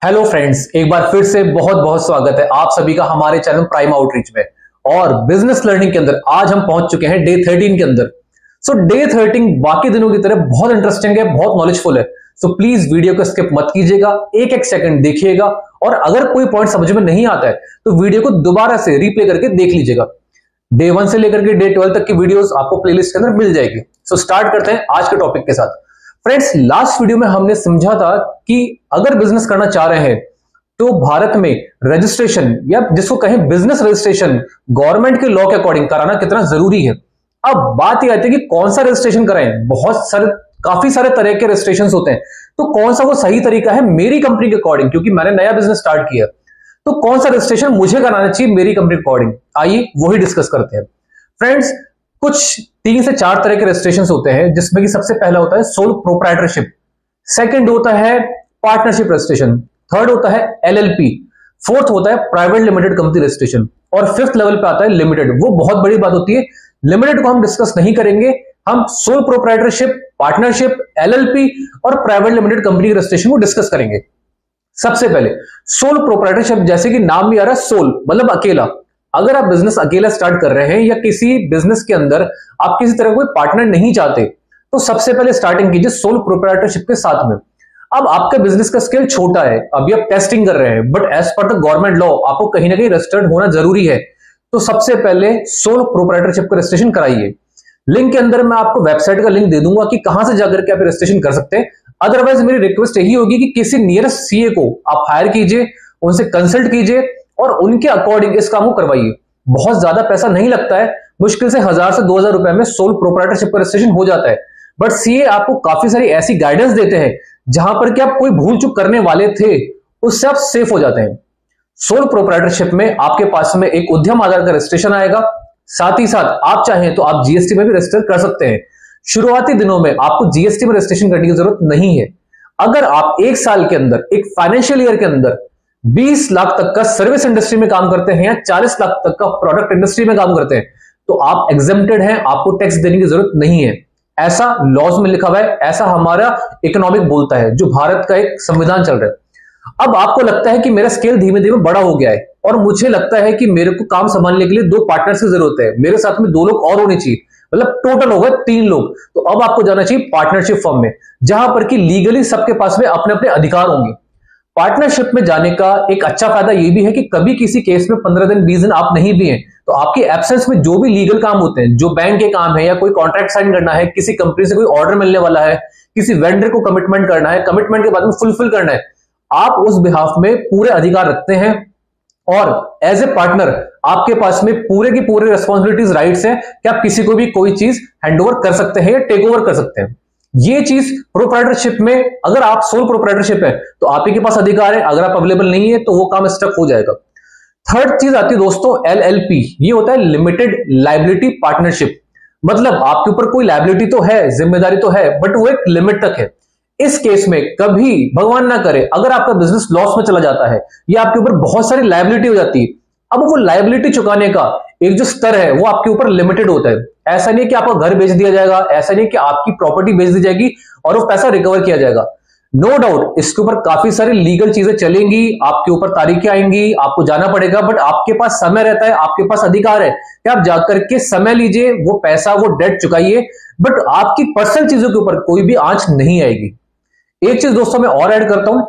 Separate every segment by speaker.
Speaker 1: Hello friends, एक बार फिर से बहुत बहुत स्वागत है आप सभी का हमारे चैनल प्राइम आउटरीच में। और बिजनेस लर्निंग के अंदर आज हम पहुंच चुके हैं डे 13 के अंदर। सो डे 13 बाकी दिनों की तरह बहुत इंटरेस्टिंग है, बहुत नॉलेजफुल है। सो प्लीज वीडियो को स्किप मत कीजिएगा, एक एक सेकंड देखिएगा और अगर कोई पॉइंट समझ में नहीं आता है तो वीडियो को दोबारा से रिप्ले करके देख लीजिएगा। डे 1 से लेकर के डे 12 तक की वीडियोस आपको प्लेलिस्ट के अंदर मिल जाएगी। सो स्टार्ट करते हैं आज के टॉपिक के साथ। फ्रेंड्स, लास्ट वीडियो में हमने समझा था कि अगर बिजनेस करना चाह रहे हैं तो भारत में रजिस्ट्रेशन या जिसको कहें बिजनेस रजिस्ट्रेशन गवर्नमेंट के लॉ के अकॉर्डिंग कराना कितना जरूरी है। अब बात यह आती है कि कौन सा रजिस्ट्रेशन कराएं। बहुत सारे काफी सारे तरह के रजिस्ट्रेशन होते हैं, तो कौन सा वो सही तरीका है मेरी कंपनी के अकॉर्डिंग, क्योंकि मैंने नया बिजनेस स्टार्ट किया तो कौन सा रजिस्ट्रेशन मुझे कराना चाहिए मेरी कंपनी के अकॉर्डिंग। आइए वही डिस्कस करते हैं। फ्रेंड्स, कुछ 3 से 4 तरह के रजिस्ट्रेशन होते हैं, जिसमें कि सबसे पहला होता है सोल प्रोप्राइटरशिप, सेकंड होता है पार्टनरशिप रजिस्ट्रेशन, थर्ड होता है एलएलपी, फोर्थ होता है प्राइवेट लिमिटेड कंपनी रजिस्ट्रेशन और फिफ्थ लेवल पे आता है लिमिटेड। वो बहुत बड़ी बात होती है, लिमिटेड को हम डिस्कस नहीं करेंगे। हम सोल प्रोप्राइटरशिप, पार्टनरशिप, एलएलपी और प्राइवेट लिमिटेड कंपनी रजिस्ट्रेशन को डिस्कस करेंगे। सबसे पहले सोल प्रोप्राइटरशिप, जैसे कि नाम भी आ रहा है सोल मतलब अकेला। अगर आप बिजनेस अकेला स्टार्ट कर रहे हैं या किसी बिजनेस के अंदर आप किसी तरह कोई पार्टनर नहीं चाहते तो सबसे पहले स्टार्टिंग कीजिए सोल प्रोप्राइटरशिप के साथ में। अब आपका बिजनेस का स्केल छोटा है, अभी आप टेस्टिंग कर रहे हैं, but as per the government law आपको कहीं ना कहीं रजिस्टर्ड होना जरूरी है। तो सबसे पहले सोल प्रोप्राइटरशिप का रजिस्ट्रेशन कराइए। लिंक के अंदर मैं आपको वेबसाइट का लिंक दे दूंगा कि कहां से जाकर के आप रजिस्ट्रेशन कर सकते हैं। अदरवाइज मेरी रिक्वेस्ट यही होगी कि किसी नियरेस्ट सीए को आप हायर कीजिए, उनसे कंसल्ट कीजिए और उनके अकॉर्डिंग इस काम को करवाइए। बहुत ज्यादा पैसा नहीं लगता है, मुश्किल से 1000 से 2000 रुपए में सोल प्रोप्राइटरशिप का रजिस्ट्रेशन हो जाता है। बट सीए आपको काफी सारी ऐसी गाइडेंस देते हैं जहां पर कि आप कोई भूल चूक करने वाले थे उससे आप सेफ हो जाते हैं। सोल प्रोप्राइटरशिप में आपके पास में एक उद्यम आधार का रजिस्ट्रेशन आएगा, साथ ही साथ आप चाहें तो आप जीएसटी में भी रजिस्टर कर सकते हैं। शुरुआती दिनों में आपको जीएसटी में रजिस्ट्रेशन करने की जरूरत नहीं है। अगर आप एक साल के अंदर, एक फाइनेंशियल ईयर के अंदर 20 लाख तक का सर्विस इंडस्ट्री में काम करते हैं या 40 लाख तक का प्रोडक्ट इंडस्ट्री में काम करते हैं तो आप एग्जेम्प्टेड हैं, आपको टैक्स देने की जरूरत नहीं है। ऐसा लॉज में लिखा हुआ है, ऐसा हमारा इकोनॉमिक बोलता है, जो भारत का एक संविधान चल रहा है। अब आपको लगता है कि मेरा स्केल धीमे धीमे बड़ा हो गया है और मुझे लगता है कि मेरे को काम संभालने के लिए 2 पार्टनर्स की जरूरत है, मेरे साथ में 2 लोग और होने चाहिए, मतलब टोटल हो गए 3 लोग। तो अब आपको जाना चाहिए पार्टनरशिप फर्म में, जहां पर कि लीगली सबके पास में अपने अपने अधिकार होंगे। पार्टनरशिप में जाने का एक अच्छा फायदा यह भी है कि कभी किसी केस में 15 दिन 20 दिन आप नहीं भी हैं तो आपकी एब्सेंस में जो भी लीगल काम होते हैं, जो बैंक के काम है या कोई कॉन्ट्रैक्ट साइन करना है, किसी कंपनी से कोई ऑर्डर मिलने वाला है, किसी वेंडर को कमिटमेंट करना है, कमिटमेंट के बाद में फुलफिल करना है, आप उस बिहाफ में पूरे अधिकार रखते हैं। और एज ए पार्टनर आपके पास में पूरे की पूरे रिस्पॉन्सिबिलिटीज, राइट्स हैं कि आप किसी को भी कोई चीज हैंडओवर कर सकते हैं या टेक ओवर कर सकते हैं। ये चीज प्रोप्राइटरशिप में, अगर आप सोल प्रोप्राइटरशिप है तो आप ही के पास अधिकार है, अगर आप अवेलेबल नहीं है तो वो काम स्टक हो जाएगा। थर्ड चीज आती है दोस्तों एलएलपी, ये होता है लिमिटेड लायबिलिटी पार्टनरशिप। मतलब आपके ऊपर कोई लायबिलिटी तो है, जिम्मेदारी तो है, बट वो एक लिमिट तक है। इस केस में कभी भगवान ना करे अगर आपका बिजनेस लॉस में चला जाता है या आपके ऊपर बहुत सारी लायबिलिटी हो जाती है, अब वो लायबिलिटी चुकाने का एक जो स्तर है वो आपके ऊपर लिमिटेड होता है। ऐसा नहीं है कि आपका घर बेच दिया जाएगा, ऐसा नहीं है कि आपकी प्रॉपर्टी बेच दी जाएगी और वो पैसा रिकवर किया जाएगा। नो डाउट इसके ऊपर काफी सारी लीगल चीजें चलेंगी, आपके ऊपर तारीखें आएंगी, आपको जाना पड़ेगा, बट आपके पास समय रहता है, आपके पास अधिकार है कि आप जाकर के समय लीजिए, वो पैसा, वो डेट चुकाइए, बट आपकी पर्सनल चीजों के ऊपर कोई भी आंच नहीं आएगी। एक चीज दोस्तों मैं और ऐड करता हूं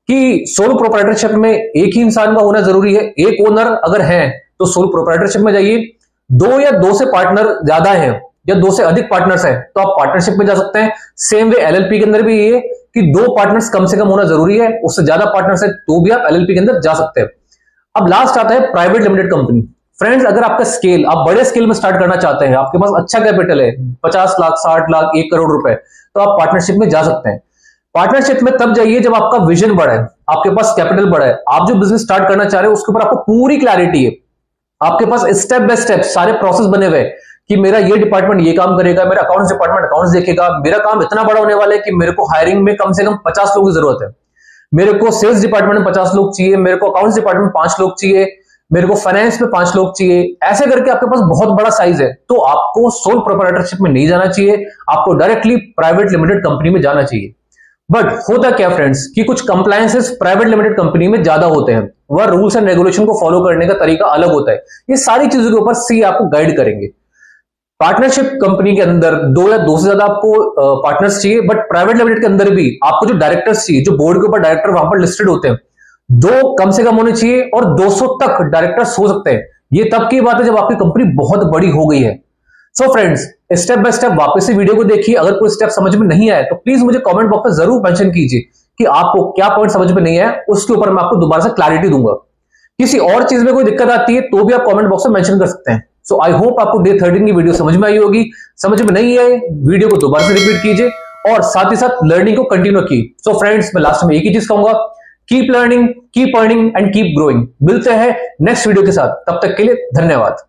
Speaker 1: कि सोल प्रोप्राइटरशिप में एक ही इंसान का होना जरूरी है। एक ओनर अगर है तो सोल प्रोप्राइटरशिप में जाइए। 2 या 2 से पार्टनर ज्यादा है या 2 से अधिक पार्टनर्स हैं तो आप पार्टनरशिप में जा सकते हैं। सेम वे एलएलपी के अंदर भी ये कि 2 पार्टनर्स कम से कम होना जरूरी है, उससे ज्यादा पार्टनर्स है तो भी आप एलएलपी के अंदर जा सकते हैं। अब लास्ट आता है प्राइवेट लिमिटेड कंपनी। फ्रेंड्स, अगर आपका स्केल, आप बड़े स्केल में स्टार्ट करना चाहते हैं, आपके पास अच्छा कैपिटल है, 50 लाख, 60 लाख, 1 करोड़ रुपए, तो आप पार्टनरशिप में जा सकते हैं। पार्टनरशिप में तब जाइए जब आपका विजन बड़ा है, आपके पास कैपिटल बड़ा है, आप जो बिजनेस स्टार्ट करना चाह रहे हैं उसके ऊपर आपको पूरी क्लैरिटी है, आपके पास स्टेप बाय स्टेप सारे प्रोसेस बने हुए कि मेरा ये डिपार्टमेंट ये काम करेगा, मेरा अकाउंट्स डिपार्टमेंट अकाउंट्स देखेगा, मेरा काम इतना बड़ा होने वाला है कि मेरे को हायरिंग में कम से कम 50 लोगों की जरूरत है, मेरे को सेल्स डिपार्टमेंट में 50 लोग चाहिए, मेरे को अकाउंट्स डिपार्टमेंट में 5 लोग चाहिए, मेरे को फाइनेंस में 5 लोग चाहिए। ऐसे करके आपके पास बहुत बड़ा साइज है, तो आपको सोल प्रोप्राइटरशिप में नहीं जाना चाहिए, आपको डायरेक्टली प्राइवेट लिमिटेड कंपनी में जाना चाहिए। बट होता क्या फ्रेंड्स कि कुछ कंप्लायंसेस प्राइवेट लिमिटेड कंपनी में ज्यादा होते हैं, वह रूल्स एंड रेगुलेशन को फॉलो करने का तरीका अलग होता है। ये सारी चीजों के ऊपर सी आपको गाइड करेंगे। पार्टनरशिप कंपनी के अंदर 2 या 2 से ज्यादा आपको पार्टनर्स चाहिए, बट प्राइवेट लिमिटेड के अंदर भी आपको जो डायरेक्टर्स चाहिए, जो बोर्ड के ऊपर डायरेक्टर वहां पर लिस्टेड होते हैं, 2 कम से कम होने चाहिए और 200 तक डायरेक्टर्स हो सकते हैं। ये तब की बात है जब आपकी कंपनी बहुत बड़ी हो गई है। So friends, step by step वापस से वीडियो को देखिए। अगर कोई स्टेप समझ में नहीं आया तो प्लीज मुझे कमेंट बॉक्स में जरूर मेंशन कीजिए कि आपको क्या पॉइंट समझ में नहीं आया, उसके ऊपर मैं आपको दोबारा से क्लैरिटी दूंगा। किसी और चीज में कोई दिक्कत आती है तो भी आप कमेंट बॉक्स में मेंशन कर सकते हैं। सो आई होप आपको डे 13 की वीडियो समझ में आई होगी। समझ में नहीं आए, वीडियो को दोबारा से रिपीट कीजिए और साथ ही साथ लर्निंग को कंटिन्यू कीजिए। सो फ्रेंड्स, मैं लास्ट में एक ही चीज कहूंगा, keep learning, keep earning and keep growing. मिलते हैं नेक्स्ट वीडियो के साथ, तब तक के लिए धन्यवाद।